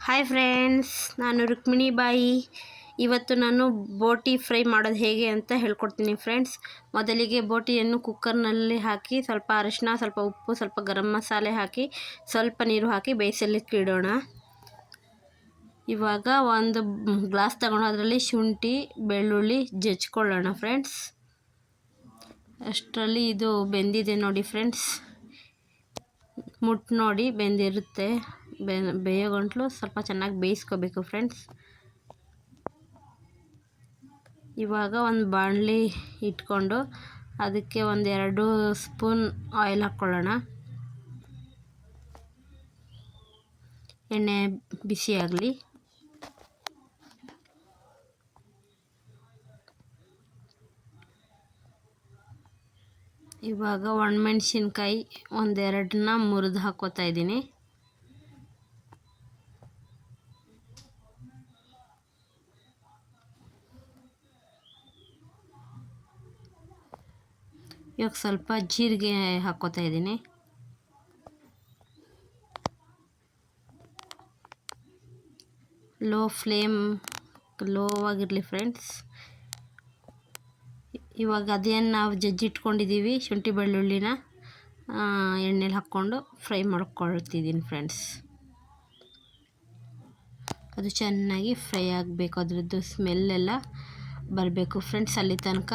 Hi friends, ನಾನು ರುಕ್ಮಿಣಿ ಬಾಯಿ. ಇವತ್ತು ನಾನು ಬೋಟಿ ಫ್ರೈ ಮಾಡೋದು ಹೇಗೆ ಅಂತ ಹೇಳ್ಕೊಡ್ತೀನಿ ಫ್ರೆಂಡ್ಸ್. ಮೊದಲಿಗೆ ಬೋಟಿಯನ್ನು ಕುಕ್ಕರ್ನಲ್ಲಿ ಹಾಕಿ ಸ್ವಲ್ಪ ಅರಿಶಿನ, ಸ್ವಲ್ಪ ಉಪ್ಪು, ಸ್ವಲ್ಪ ಗರಂ ಮಸಾಲೆ ಹಾಕಿ ಸ್ವಲ್ಪ ನೀರು ಹಾಕಿ ಬೇಯಿಸಲಿಕ್ಕೆ ಇಡೋಣ. ಇವಾಗ ಒಂದು ಗ್ಲಾಸ್ ತಗೊಂಡು ಅದರಲ್ಲಿ ಶುಂಠಿ ಬೆಳ್ಳುಳ್ಳಿ ಜಜ್ಕೊಳ್ಳೋಣ ಫ್ರೆಂಡ್ಸ್. ಅಷ್ಟರಲ್ಲಿ ಇದು ಬೆಂದಿದೆ ನೋಡಿ ಫ್ರೆಂಡ್ಸ್. ಮುಟ್ಟು ನೋಡಿ ಬೆಂದಿರುತ್ತೆ. ಬೇಯೋ ಗಂಟಲು ಸ್ವಲ್ಪ ಚೆನ್ನಾಗಿ ಬೇಯಿಸ್ಕೋಬೇಕು ಫ್ರೆಂಡ್ಸ್. ಇವಾಗ ಒಂದು ಬಾಣಲಿ ಇಟ್ಕೊಂಡು ಅದಕ್ಕೆ 1-2 ಸ್ಪೂನ್ ಆಯಿಲ್ ಹಾಕ್ಕೊಳ್ಳೋಣ. ಎಣ್ಣೆ ಬಿಸಿ ಆಗಲಿ. ಇವಾಗ ಒಣಮೆಣಸಿನ್ಕಾಯಿ 1-2ನ ಮುರಿದು ಹಾಕ್ಕೋತಾ ಇದ್ದೀನಿ. ಇವಾಗ ಸ್ವಲ್ಪ ಜೀರಿಗೆ ಹಾಕ್ಕೋತಾ ಇದ್ದೀನಿ. ಲೋ ಆಗಿರಲಿ ಫ್ರೆಂಡ್ಸ್. ಇವಾಗ ಅದೇನು ನಾವು ಜಜ್ಜಿಟ್ಕೊಂಡಿದ್ದೀವಿ ಶುಂಠಿ ಬೆಳ್ಳುಳ್ಳಿನ ಎಣ್ಣೆಲಿ ಹಾಕ್ಕೊಂಡು ಫ್ರೈ ಮಾಡ್ಕೊಳ್ತಿದ್ದೀನಿ ಫ್ರೆಂಡ್ಸ್. ಅದು ಚೆನ್ನಾಗಿ ಫ್ರೈ ಆಗಬೇಕು, ಅದರದ್ದು ಸ್ಮೆಲ್ಲೆಲ್ಲ ಬರಬೇಕು ಫ್ರೆಂಡ್ಸ್. ಅಲ್ಲಿ ತನಕ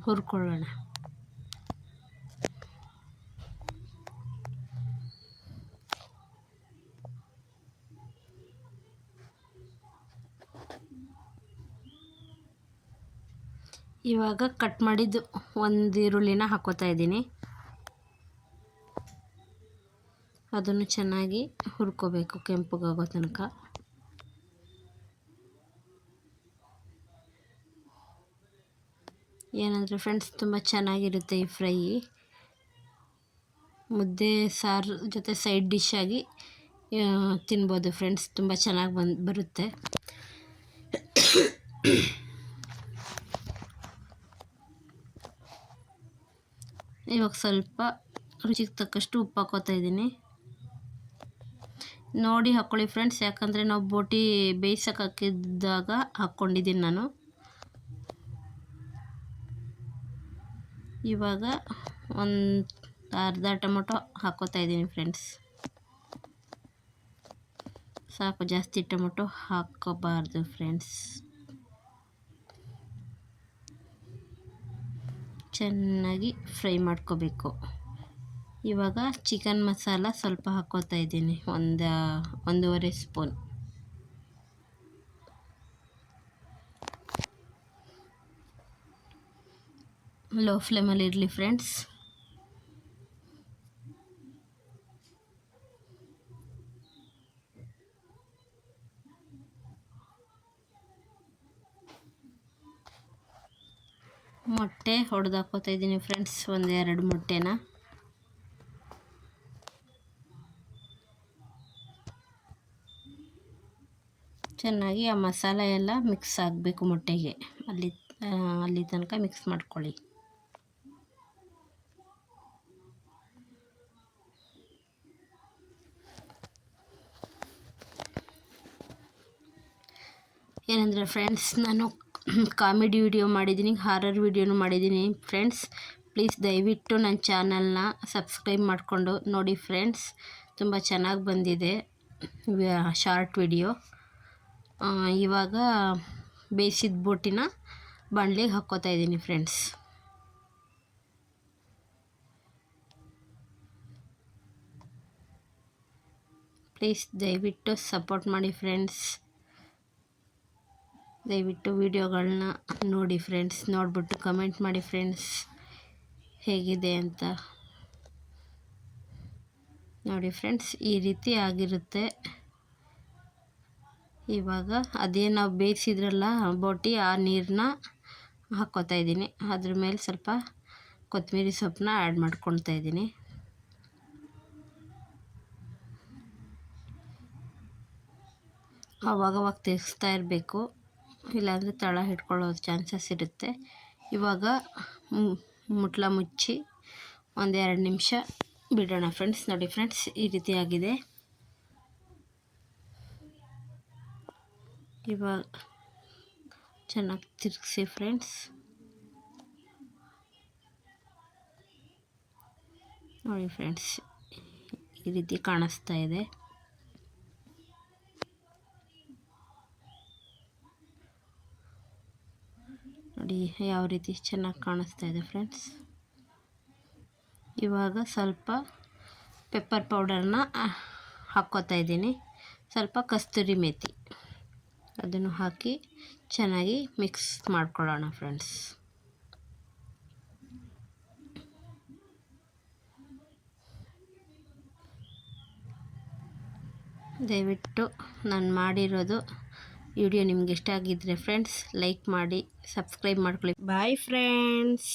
ಹುರ್ಕೊಳ್ಳೋಣ. ಇವಾಗ ಕಟ್ ಮಾಡಿದ್ದು ಒಂದು ಈರುಳ್ಳಿನ ಹಾಕ್ಕೋತಾ ಇದ್ದೀನಿ. ಅದನ್ನು ಚೆನ್ನಾಗಿ ಹುರ್ಕೋಬೇಕು ಕೆಂಪಗಾಗೋ ತನಕ. ಏನಂದರೆ ಫ್ರೆಂಡ್ಸ್, ತುಂಬ ಚೆನ್ನಾಗಿರುತ್ತೆ ಈ ಫ್ರೈ. ಮುದ್ದೆ ಸಾರು ಜೊತೆ ಸೈಡ್ ಡಿಶ್ ಆಗಿ ತಿನ್ಬೋದು ಫ್ರೆಂಡ್ಸ್. ತುಂಬ ಚೆನ್ನಾಗಿ ಬರುತ್ತೆ. ಇವಾಗ ಸ್ವಲ್ಪ ರುಚಿಗೆ ತಕ್ಕಷ್ಟು ಉಪ್ಪು ಹಾಕ್ಕೋತಾ ಇದ್ದೀನಿ. ನೋಡಿ ಹಾಕ್ಕೊಳ್ಳಿ ಫ್ರೆಂಡ್ಸ್, ಯಾಕಂದರೆ ನಾವು ಬೋಟಿ ಬೇಯಿಸೋಕೆ ಹಾಕಿದ್ದಾಗ ಹಾಕ್ಕೊಂಡಿದ್ದೀನಿ ನಾನು. ಇವಾಗ ಒಂದು ಅರ್ಧ ಟೊಮೊಟೊ ಹಾಕ್ಕೋತಾ ಇದ್ದೀನಿ ಫ್ರೆಂಡ್ಸ್. ಸಾಕು, ಜಾಸ್ತಿ ಟೊಮೊಟೊ ಹಾಕ್ಕೋಬಾರ್ದು ಫ್ರೆಂಡ್ಸ್. ಚೆನ್ನಾಗಿ ಫ್ರೈ ಮಾಡ್ಕೋಬೇಕು. ಇವಾಗ ಚಿಕನ್ ಮಸಾಲ ಸ್ವಲ್ಪ ಹಾಕ್ಕೋತಾ ಇದ್ದೀನಿ, 1.5 ಸ್ಪೂನ್. ಲೋ ಫ್ಲೇಮಲ್ಲಿ ಇರಲಿ ಫ್ರೆಂಡ್ಸ್. ಮೊಟ್ಟೆ ಹೊಡೆದು ಹಾಕ್ಕೋತಾ ಇದ್ದೀನಿ ಫ್ರೆಂಡ್ಸ್, 1-2 ಮೊಟ್ಟೆನ. ಚೆನ್ನಾಗಿ ಆ ಮಸಾಲೆ ಎಲ್ಲ ಮಿಕ್ಸ್ ಆಗಬೇಕು ಮೊಟ್ಟೆಗೆ. ಅಲ್ಲಿ ತನಕ ಮಿಕ್ಸ್ ಮಾಡ್ಕೊಳ್ಳಿ. ಏನಂದರೆ ಫ್ರೆಂಡ್ಸ್, ನಾನು ಕಾಮಿಡಿ ವಿಡಿಯೋ ಮಾಡಿದ್ದೀನಿ, ಹಾರರ್ ವಿಡಿಯೋನು ಮಾಡಿದ್ದೀನಿ ಫ್ರೆಂಡ್ಸ್. ಪ್ಲೀಸ್ ದಯವಿಟ್ಟು ನನ್ನ ಚಾನಲ್ನ ಸಬ್ಸ್ಕ್ರೈಬ್ ಮಾಡಿಕೊಂಡು ನೋಡಿ ಫ್ರೆಂಡ್ಸ್. ತುಂಬ ಚೆನ್ನಾಗಿ ಬಂದಿದೆ ಶಾರ್ಟ್ ವಿಡಿಯೋ. ಇವಾಗ ಬೇಯಿಸಿದ ಬೋಟಿನ ಬಾಣಲಿಗೆ ಹಾಕ್ಕೋತಾ ಇದ್ದೀನಿ ಫ್ರೆಂಡ್ಸ್. ಪ್ಲೀಸ್ ದಯವಿಟ್ಟು ಸಪೋರ್ಟ್ ಮಾಡಿ ಫ್ರೆಂಡ್ಸ್. ದಯವಿಟ್ಟು ವಿಡಿಯೋಗಳನ್ನ ನೋಡಿ ಫ್ರೆಂಡ್ಸ್. ನೋಡಿಬಿಟ್ಟು ಕಮೆಂಟ್ ಮಾಡಿ ಫ್ರೆಂಡ್ಸ್ ಹೇಗಿದೆ ಅಂತ. ನೋಡಿ ಫ್ರೆಂಡ್ಸ್, ಈ ರೀತಿ ಆಗಿರುತ್ತೆ. ಇವಾಗ ಅದೇ ನಾವು ಬೇಯಿಸಿದ್ರಲ್ಲ ಬೋಟಿ, ಆ ನೀರನ್ನ ಹಾಕ್ಕೋತಾ ಇದ್ದೀನಿ. ಅದ್ರ ಮೇಲೆ ಸ್ವಲ್ಪ ಕೊತ್ತಂಬರಿ ಸೊಪ್ಪನ್ನ ಆ್ಯಡ್ ಮಾಡ್ಕೊಳ್ತಾ ಇದ್ದೀನಿ. ಆವಾಗವಾಗ ತೆಗಿಸ್ತಾ ಇರಬೇಕು, ಇಲ್ಲಾಂದರೆ ತಳ ಹಿಡ್ಕೊಳ್ಳೋ ಚಾನ್ಸಸ್ ಇರುತ್ತೆ. ಇವಾಗ ಮುಟ್ಲ ಮುಚ್ಚಿ 1-2 ನಿಮಿಷ ಬಿಡೋಣ ಫ್ರೆಂಡ್ಸ್. ನೋಡಿ ಫ್ರೆಂಡ್ಸ್, ಈ ರೀತಿ ಆಗಿದೆ. ಇವಾಗ ಚೆನ್ನಾಗಿ ತಿರುಗಿಸಿ ಫ್ರೆಂಡ್ಸ್. ನೋಡಿ ಫ್ರೆಂಡ್ಸ್, ಈ ರೀತಿ ಕಾಣಿಸ್ತಾ ಇದೆ. ನೋಡಿ ಯಾವ ರೀತಿ ಚೆನ್ನಾಗಿ ಕಾಣಿಸ್ತಾ ಇದೆ ಫ್ರೆಂಡ್ಸ್. ಇವಾಗ ಸ್ವಲ್ಪ ಪೆಪ್ಪರ್ ಪೌಡರ್ನ ಹಾಕ್ಕೋತಾ ಇದ್ದೀನಿ, ಸ್ವಲ್ಪ ಕಸ್ತೂರಿ ಮೇಥಿ ಅದನ್ನು ಹಾಕಿ ಚೆನ್ನಾಗಿ ಮಿಕ್ಸ್ ಮಾಡ್ಕೊಳ್ಳೋಣ ಫ್ರೆಂಡ್ಸ್. ದಯವಿಟ್ಟು ನಾನು ಮಾಡಿರೋದು ವಿಡಿಯೋ ನಿಮ್ಗೆ ಇಷ್ಟ ಆಗಿದ್ದರೆ ಫ್ರೆಂಡ್ಸ್ ಲೈಕ್ ಮಾಡಿ, ಸಬ್ಸ್ಕ್ರೈಬ್ ಮಾಡ್ಕೊಳ್ಳಿ. Bye friends.